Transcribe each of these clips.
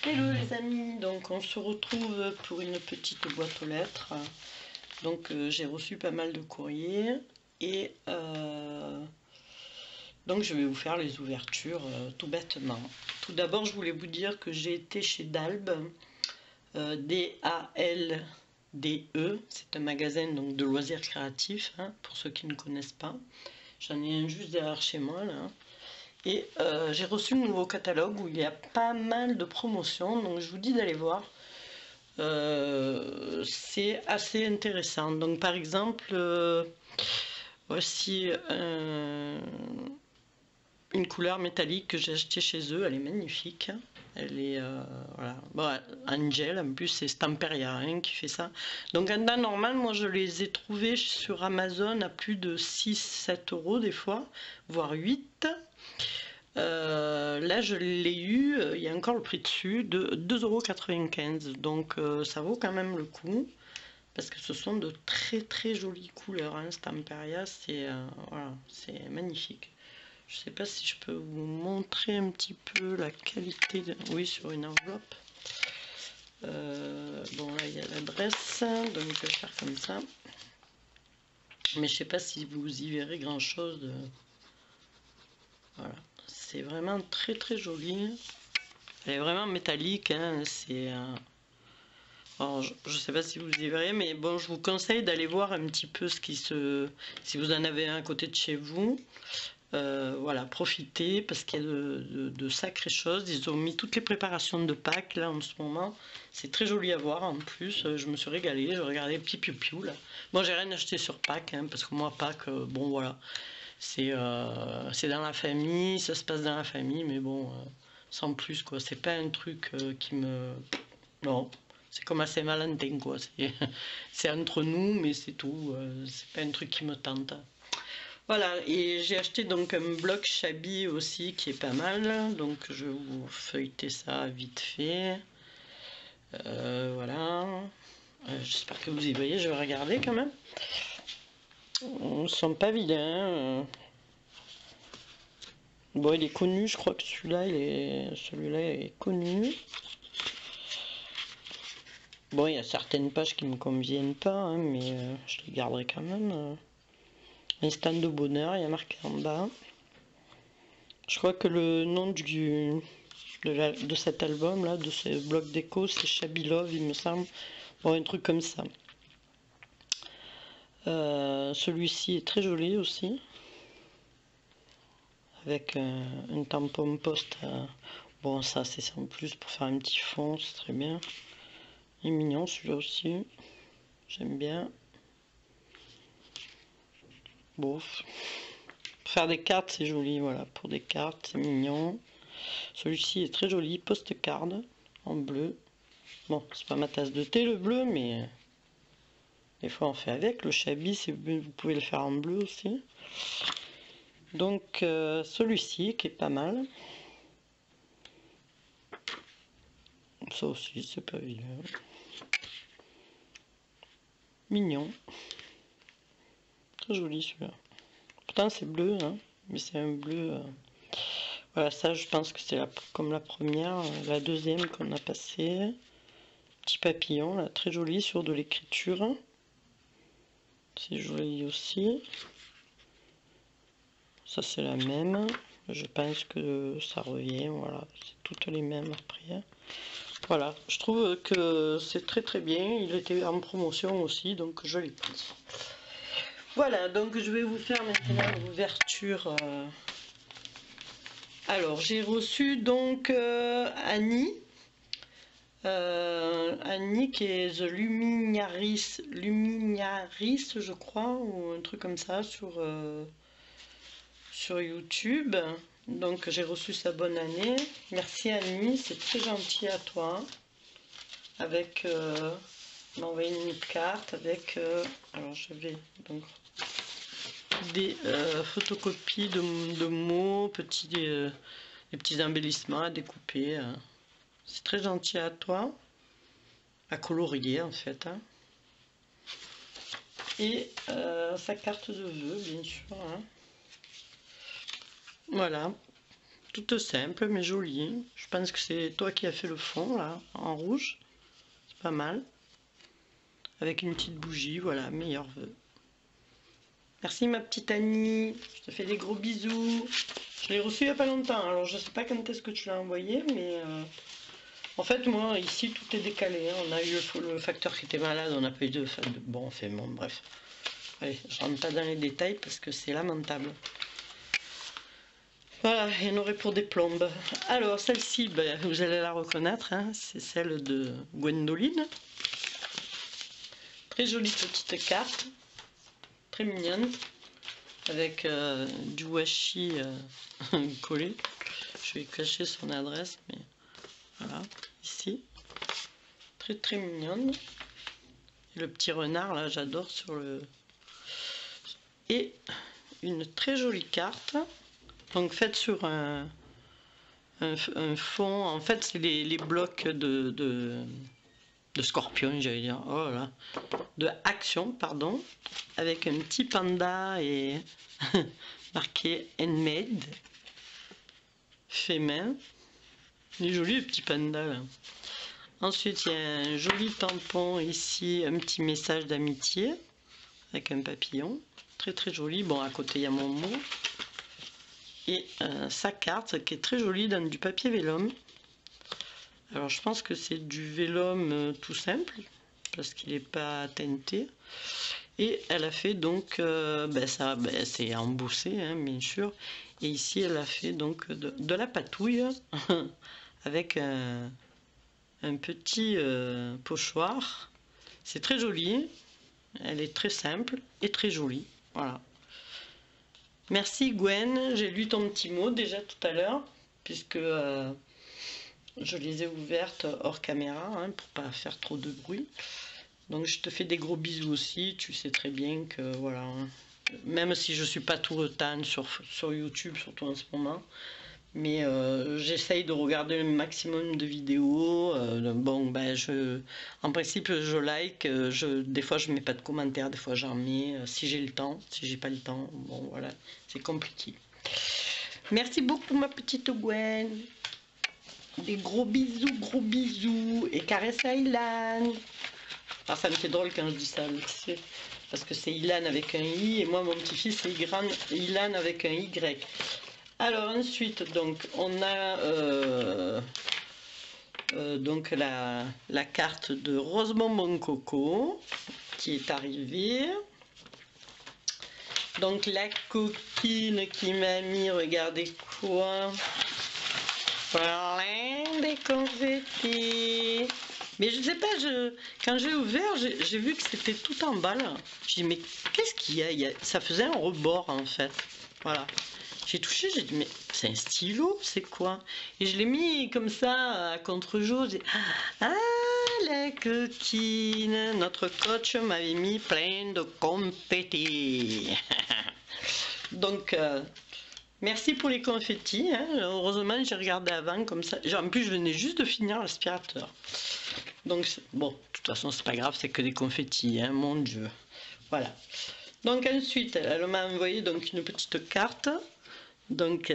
Hello les amis, donc on se retrouve pour une petite boîte aux lettres. Donc j'ai reçu pas mal de courriers et donc je vais vous faire les ouvertures tout bêtement. Tout d'abord je voulais vous dire que j'ai été chez Dalb, D-A-L-D-E, c'est un magasin donc, de loisirs créatifs, hein, pour ceux qui ne connaissent pas. J'en ai un juste derrière chez moi là. Et j'ai reçu le nouveau catalogue où il y a pas mal de promotions, donc je vous dis d'aller voir. C'est assez intéressant. Donc par exemple, voici une couleur métallique que j'ai acheté chez eux, elle est magnifique. Elle est voilà. Bon, Angel, en plus c'est Stamperia hein, qui fait ça. Donc en temps normal, moi je les ai trouvés sur Amazon à plus de 6-7 euros des fois, voire 8. Là je l'ai eu, il y a encore le prix dessus, de 2,95 €. Donc ça vaut quand même le coup. Parce que ce sont de très très jolies couleurs. Hein. Stamperia, c'est voilà, c'est magnifique. Je sais pas si je peux vous montrer un petit peu la qualité de... Oui, sur une enveloppe. Bon, là, il y a l'adresse. Donc, je vais faire comme ça. Mais je sais pas si vous y verrez grand-chose. De... Voilà. C'est vraiment très très joli. Elle est vraiment métallique. Hein. C'est... Alors, je ne sais pas si vous y verrez, mais bon, je vous conseille d'aller voir un petit peu ce qui se... Si vous en avez un à côté de chez vous. Voilà, profitez parce qu'il y a de sacrées choses. Ils ont mis toutes les préparations de Pâques là en ce moment. C'est très joli à voir en plus. Je me suis régalée. Je regardais petit piou-piou là. Moi, j'ai rien acheté sur Pâques hein, parce que moi, Pâques, bon voilà, c'est dans la famille, ça se passe dans la famille, mais bon, sans plus quoi. C'est pas un truc qui me. Non. C'est comme à Saint-Valentin quoi. C'est entre nous, mais c'est tout. C'est pas un truc qui me tente. Voilà, et j'ai acheté donc un bloc Chabi aussi qui est pas mal, donc je vais vous feuilleter ça vite fait. Voilà, j'espère que vous y voyez, je vais regarder quand même. Ils sont pas vilains. Bon, il est connu, je crois que celui-là est connu. Bon, il y a certaines pages qui me conviennent pas, hein, mais je les garderai quand même. Instant de bonheur, il y a marqué en bas. Je crois que le nom de cet album là, de ce bloc déco, c'est Shabby Love, il me semble. Bon, un truc comme ça. Celui-ci est très joli aussi. Avec un tampon poste. Bon, ça c'est en plus pour faire un petit fond, c'est très bien. Il est mignon celui-là aussi. J'aime bien. Bon. Pour faire des cartes, c'est joli, voilà. Pour des cartes, c'est mignon. Celui-ci est très joli, postcard en bleu. Bon, c'est pas ma tasse de thé le bleu, mais des fois on fait avec. Le Chabi, vous pouvez le faire en bleu aussi. Donc celui-ci qui est pas mal. Ça aussi, c'est pas vilain. Mignon. Très joli celui-là. Pourtant c'est bleu, hein, mais c'est un bleu... Voilà, ça je pense que c'est comme la première, la deuxième qu'on a passée. Petit papillon, là, très joli sur de l'écriture. C'est joli aussi. Ça c'est la même. Je pense que ça revient, voilà. C'est toutes les mêmes après. Voilà, je trouve que c'est très très bien. Il était en promotion aussi, donc je l'ai pris. Voilà, donc je vais vous faire maintenant l'ouverture. Alors, j'ai reçu donc Annie. Annie qui est The Luminaris, je crois, ou un truc comme ça sur YouTube. Donc j'ai reçu sa bonne année. Merci Annie, c'est très gentil à toi. Avec m'a envoyé une carte avec alors je vais donc des photocopies de mots, des petits embellissements à découper. C'est très gentil à toi, à colorier en fait. Hein. Et sa carte de vœux, bien sûr. Hein. Voilà, toute simple mais jolie. Je pense que c'est toi qui as fait le fond là, en rouge. C'est pas mal. Avec une petite bougie, voilà, meilleurs vœux. Merci ma petite Annie, je te fais des gros bisous. Je l'ai reçu il n'y a pas longtemps, alors je sais pas quand est-ce que tu l'as envoyé, mais en fait moi ici tout est décalé. Hein. On a eu le facteur qui était malade, on n'a pas eu de... Bon, enfin bon, bref. Allez, je rentre pas dans les détails parce que c'est lamentable. Voilà, il y en aurait pour des plombes. Alors celle-ci, ben, vous allez la reconnaître, hein, c'est celle de Gwendoline. Très jolie petite carte, très mignonne, avec du washi collé. Je vais cacher son adresse, mais voilà, ici. Très très mignonne. Et le petit renard, là, j'adore sur le... Et une très jolie carte. Donc faite sur un fond, en fait c'est les blocs de Scorpion, j'allais dire, oh là, de Action, pardon, avec un petit panda et marqué Handmade, fait main. Il est joli le petit panda là. Ensuite il y a un joli tampon ici, un petit message d'amitié avec un papillon, très très joli. Bon, à côté il y a mon mot. Et sa carte qui est très jolie dans du papier vélum. Alors je pense que c'est du vélum tout simple parce qu'il n'est pas teinté. Et elle a fait donc c'est embossé hein, bien sûr. Et ici elle a fait donc de la patouille avec un petit pochoir. C'est très joli. Elle est très simple et très jolie. Voilà. Merci Gwen, j'ai lu ton petit mot déjà tout à l'heure, puisque je les ai ouvertes hors caméra, hein, pour pas faire trop de bruit. Donc je te fais des gros bisous aussi, tu sais très bien que voilà, hein, même si je suis pas tout le temps sur YouTube, surtout en ce moment, mais j'essaye de regarder le maximum de vidéos. Bon, ben en principe je like, des fois je mets pas de commentaires, des fois j'en mets si j'ai le temps, si j'ai pas le temps, bon voilà, c'est compliqué. Merci beaucoup ma petite Gwen, des gros bisous et caresse à Ilan. Alors ça me fait drôle quand je dis ça, parce que c'est Ilan avec un I et moi mon petit-fils c'est Ilan avec un Y. Alors ensuite, donc on a donc la carte de Rosemont Mon Coco qui est arrivée. Donc la coquine qui m'a mis, regardez quoi, plein de confettis. Mais je sais pas, quand j'ai ouvert, j'ai vu que c'était tout en bas là. J'ai dit mais qu'est-ce qu'il y a, ça faisait un rebord en fait. Voilà. J'ai touché, j'ai dit mais c'est un stylo, c'est quoi? Et je l'ai mis comme ça à contre-jour. Ah la coquine, notre coach m'avait mis plein de confettis. Donc merci pour les confettis. Hein. Heureusement j'ai regardé avant comme ça. En plus je venais juste de finir l'aspirateur. Donc bon, de toute façon c'est pas grave, c'est que des confettis, hein, mon Dieu. Voilà. Donc ensuite elle m'a envoyé donc une petite carte. Donc,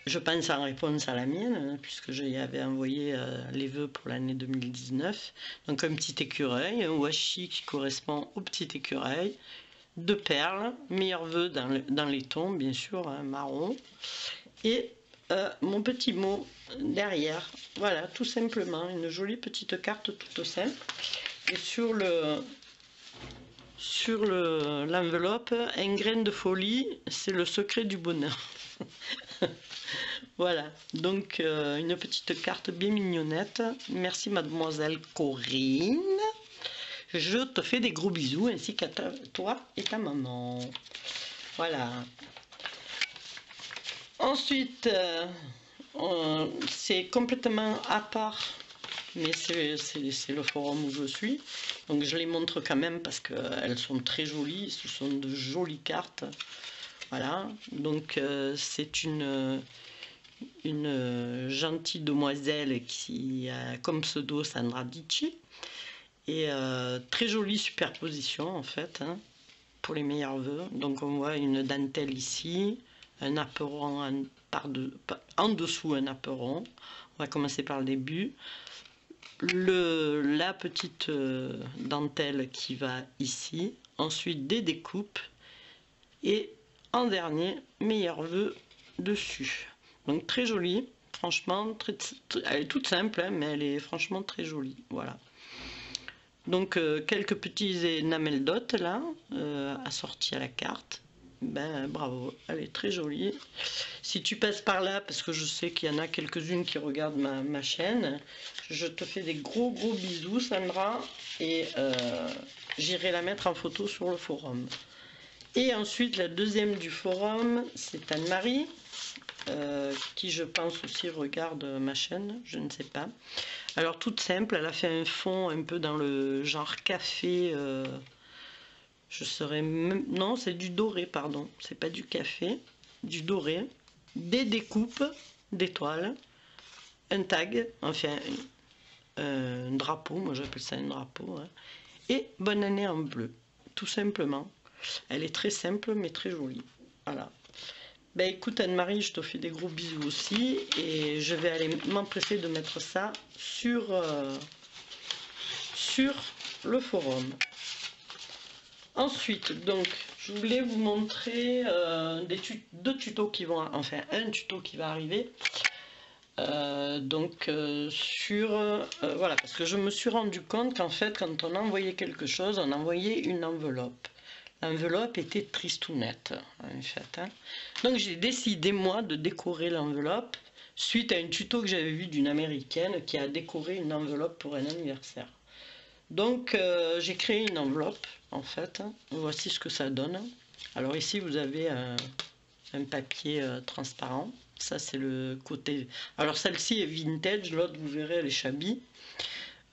je pense en réponse à la mienne, puisque je lui avais envoyé les vœux pour l'année 2019. Donc, un petit écureuil, un washi qui correspond au petit écureuil, 2 perles, meilleurs vœux dans les tons, bien sûr, hein, marron, et mon petit mot derrière. Voilà, tout simplement, une jolie petite carte toute simple. Et sur l'enveloppe, un grain de folie, c'est le secret du bonheur. Voilà, donc une petite carte bien mignonnette. Merci mademoiselle Corinne. Je te fais des gros bisous ainsi qu'à toi et ta maman. Voilà. Ensuite, c'est complètement à part, mais c'est le forum où je suis. Donc je les montre quand même parce qu'elles sont très jolies, ce sont de jolies cartes. Voilà, donc c'est une gentille demoiselle qui a comme pseudo Sandra Dici. Et très jolie superposition en fait, hein, pour les meilleurs vœux. Donc on voit une dentelle ici, un apron en dessous un naperon. On va commencer par le début. La petite dentelle qui va ici. Ensuite des découpes. Et en dernier, meilleurs vœux dessus. Donc très jolie. Franchement, elle est toute simple, hein, mais elle est franchement très jolie. Voilà. Donc quelques petits enamel dot là, assortis à la carte. Ben bravo, elle est très jolie. Si tu passes par là, parce que je sais qu'il y en a quelques-unes qui regardent ma chaîne, je te fais des gros bisous Sandra, et j'irai la mettre en photo sur le forum. Et ensuite la deuxième du forum, c'est Anne-Marie, qui je pense aussi regarde ma chaîne, je ne sais pas. Alors toute simple, elle a fait un fond un peu dans le genre café, je serais même, non c'est du doré pardon, c'est pas du café, du doré, des découpes d'étoiles, un tag, enfin un drapeau, moi j'appelle ça un drapeau, hein, et bonne année en bleu, tout simplement. Elle est très simple mais très jolie, voilà. Ben écoute Anne-Marie, je te fais des gros bisous aussi, et je vais aller m'empresser de mettre ça sur le forum. Ensuite, donc, je voulais vous montrer deux tutos qui vont, enfin un tuto qui va arriver. Voilà, parce que je me suis rendu compte qu'en fait, quand on envoyait quelque chose, on envoyait une enveloppe. L'enveloppe était tristounette, en fait. Hein. Donc j'ai décidé, moi, de décorer l'enveloppe suite à un tuto que j'avais vu d'une américaine qui a décoré une enveloppe pour un anniversaire. Donc j'ai créé une enveloppe, en fait. Hein. Voici ce que ça donne. Alors ici, vous avez un papier transparent. Ça, c'est le côté... Alors celle-ci est vintage, l'autre, vous verrez, elle est shabby.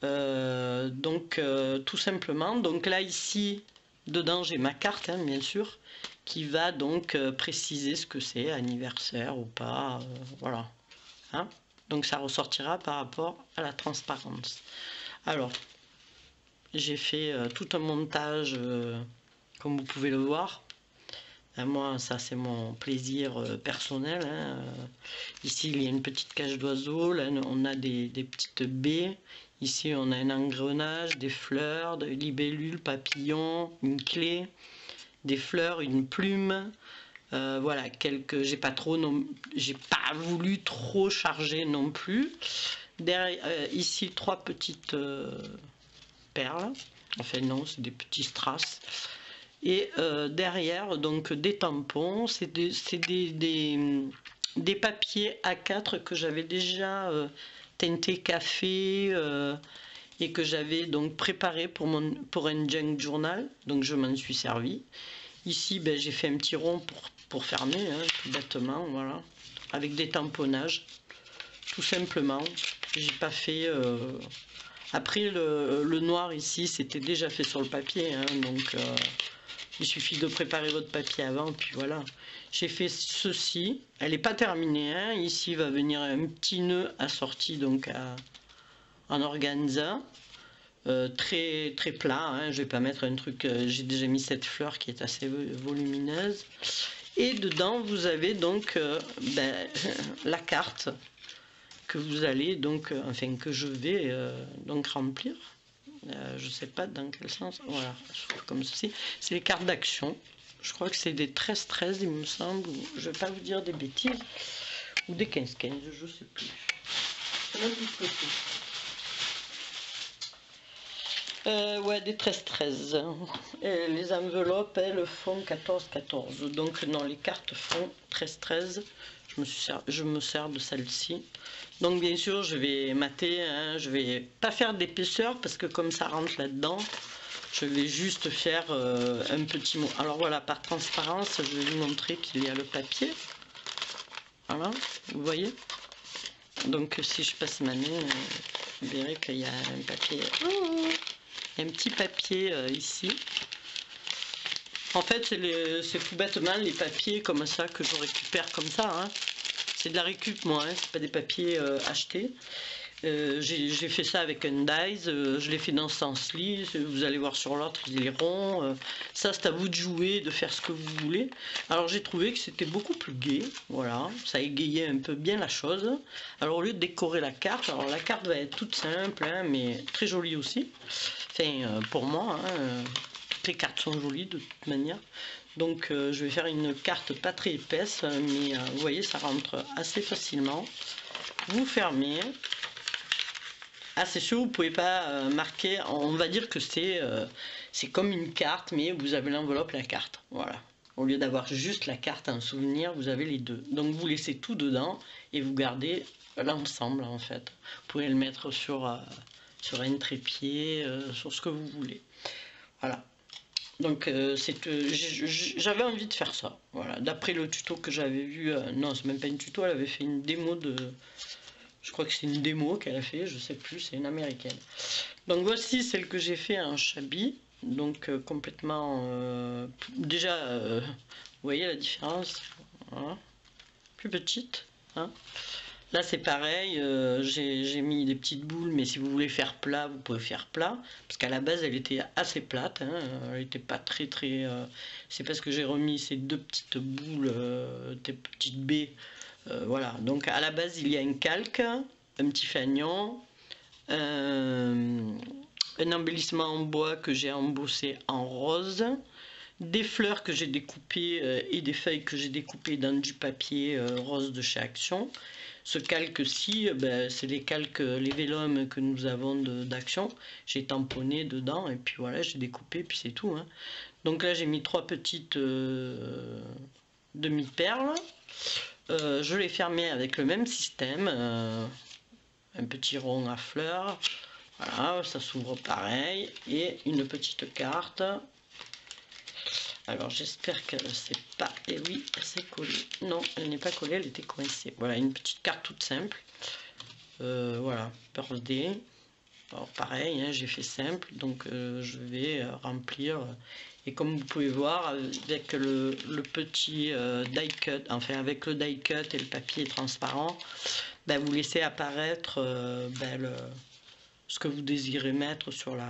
Tout simplement. Donc là, ici... Dedans, j'ai ma carte, hein, bien sûr, qui va donc préciser ce que c'est, anniversaire ou pas, voilà. Hein, donc ça ressortira par rapport à la transparence. Alors, j'ai fait tout un montage, comme vous pouvez le voir. Moi, ça c'est mon plaisir personnel. Hein. Ici, il y a une petite cage d'oiseau. Là, on a des petites baies. Ici, on a un engrenage, des fleurs, des libellules, papillons, une clé, des fleurs, une plume. Voilà, j'ai pas voulu trop charger non plus. Derrière, ici, trois petites perles. Enfin non, c'est des petits strass. Et derrière, donc des tampons, c'est des papiers A4 que j'avais déjà teinté café et que j'avais donc préparé pour un junk journal, donc je m'en suis servi. Ici, ben, j'ai fait un petit rond pour fermer, hein, tout bêtement, voilà, avec des tamponnages, tout simplement. J'ai pas fait... Après, le noir ici, c'était déjà fait sur le papier, hein, donc... il suffit de préparer votre papier avant, puis voilà. J'ai fait ceci. Elle n'est pas terminée. Hein. Ici va venir un petit nœud assorti donc en organza. Très plat. Hein. Je ne vais pas mettre un truc... j'ai déjà mis cette fleur qui est assez volumineuse. Et dedans, vous avez donc la carte que vous allez donc... enfin, que je vais donc remplir. Je ne sais pas dans quel sens, voilà, comme ceci, c'est les cartes d'action, je crois que c'est des 13-13 il me semble, je ne vais pas vous dire des bêtises, ou des 15-15, je ne sais plus, ouais, des 13-13, les enveloppes, elles font 14-14, donc non, les cartes font 13-13, je me sers de celle-ci. Donc bien sûr je vais mater, hein, je vais pas faire d'épaisseur parce que comme ça rentre là-dedans, je vais juste faire un petit mot. Alors voilà, par transparence, je vais vous montrer qu'il y a le papier. Voilà, vous voyez. Donc si je passe ma main, vous verrez qu'il y a un papier, un petit papier ici. En fait, c'est tout bêtement les papiers comme ça que je récupère comme ça. Hein. C'est de la récup, moi, hein, c'est pas des papiers achetés. J'ai fait ça avec un dies, je l'ai fait dans ce sens-ci, vous allez voir sur l'autre il est rond, ça c'est à vous de jouer, de faire ce que vous voulez. Alors j'ai trouvé que c'était beaucoup plus gai, voilà, ça égayait un peu bien la chose. Alors au lieu de décorer la carte, alors la carte va être toute simple, hein, mais très jolie aussi, enfin pour moi, hein, toutes les cartes sont jolies de toute manière. Donc je vais faire une carte pas très épaisse, mais vous voyez ça rentre assez facilement. Vous fermez. Ah, c'est sûr, vous pouvez pas marquer, on va dire que c'est comme une carte, mais vous avez l'enveloppe, la carte, voilà. Au lieu d'avoir juste la carte en souvenir, vous avez les deux. Donc vous laissez tout dedans et vous gardez l'ensemble en fait. Vous pouvez le mettre sur un trépied, sur ce que vous voulez. Voilà. Donc j'avais envie de faire ça. Voilà. D'après le tuto que j'avais vu, non c'est même pas une tuto, elle avait fait une démo de... Je crois que c'est une démo qu'elle a fait, je sais plus, c'est une américaine. Donc voici celle que j'ai fait en Chabi. Donc complètement... déjà, vous voyez la différence, voilà. Plus petite. Hein. Là c'est pareil, j'ai mis des petites boules, mais si vous voulez faire plat, vous pouvez faire plat. Parce qu'à la base elle était assez plate, hein, elle n'était pas très... C'est parce que j'ai remis ces deux petites boules, des petites baies. Voilà, donc à la base il y a un calque, un petit fanion, un embellissement en bois que j'ai embossé en rose, des fleurs que j'ai découpées et des feuilles que j'ai découpées dans du papier rose de chez Action. Ce calque-ci, c'est les calques, les vélums que nous avons d'Action. J'ai tamponné dedans et puis voilà, j'ai découpé, puis c'est tout. Hein. Donc là j'ai mis 3 petites demi-perles. Je l'ai fermé avec le même système, un petit rond à fleurs, voilà, ça s'ouvre pareil, et une petite carte. Alors j'espère qu'elle ne s'est pas, et oui, elle s'est collée, non, elle n'est pas collée, elle était coincée. Voilà, une petite carte toute simple, voilà, birthday. Alors pareil, hein, j'ai fait simple, donc je vais remplir, et comme vous pouvez voir, avec le petit die cut, enfin avec le die cut et le papier transparent, vous laissez apparaître ce que vous désirez mettre sur la...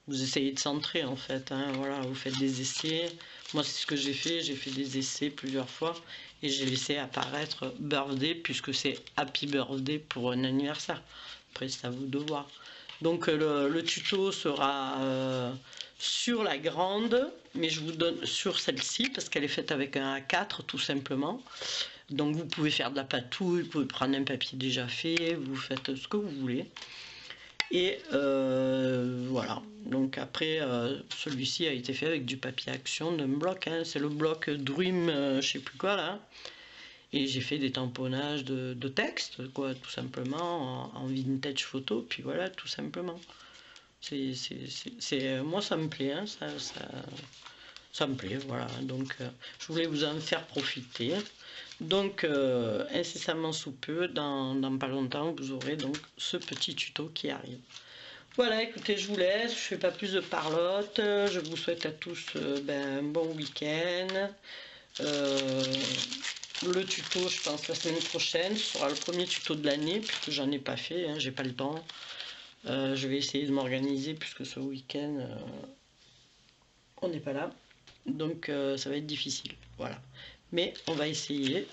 Vous essayez de centrer en fait, hein, voilà, vous faites des essais. Moi c'est ce que j'ai fait des essais plusieurs fois, et j'ai laissé apparaître birthday, puisque c'est happy birthday pour un anniversaire. Après c'est à vous de voir. Donc le tuto sera sur la grande, mais je vous donne sur celle-ci parce qu'elle est faite avec un A4 tout simplement. Donc vous pouvez faire de la patouille, vous pouvez prendre un papier déjà fait, vous faites ce que vous voulez. Et voilà, donc après celui-ci a été fait avec du papier Action d'un bloc, hein. C'est le bloc Dream, je sais plus quoi là. Et j'ai fait des tamponnages de texte, quoi, tout simplement, en vintage photo, puis voilà, tout simplement. Moi, ça me plaît, hein, ça me plaît, voilà. Donc, je voulais vous en faire profiter. Donc, incessamment sous peu, dans pas longtemps, vous aurez donc ce petit tuto qui arrive. Voilà, écoutez, je vous laisse, je fais pas plus de parlotte. Je vous souhaite à tous un bon week-end. Le tuto, je pense, la semaine prochaine, ce sera le premier tuto de l'année, puisque j'en ai pas fait, hein, j'ai pas le temps. Je vais essayer de m'organiser, puisque ce week-end, on n'est pas là. Donc, ça va être difficile, voilà. Mais on va essayer.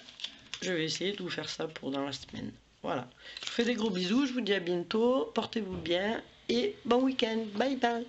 Je vais essayer de vous faire ça pour dans la semaine. Voilà. Je vous fais des gros bisous, je vous dis à bientôt, portez-vous bien, et bon week-end. Bye bye.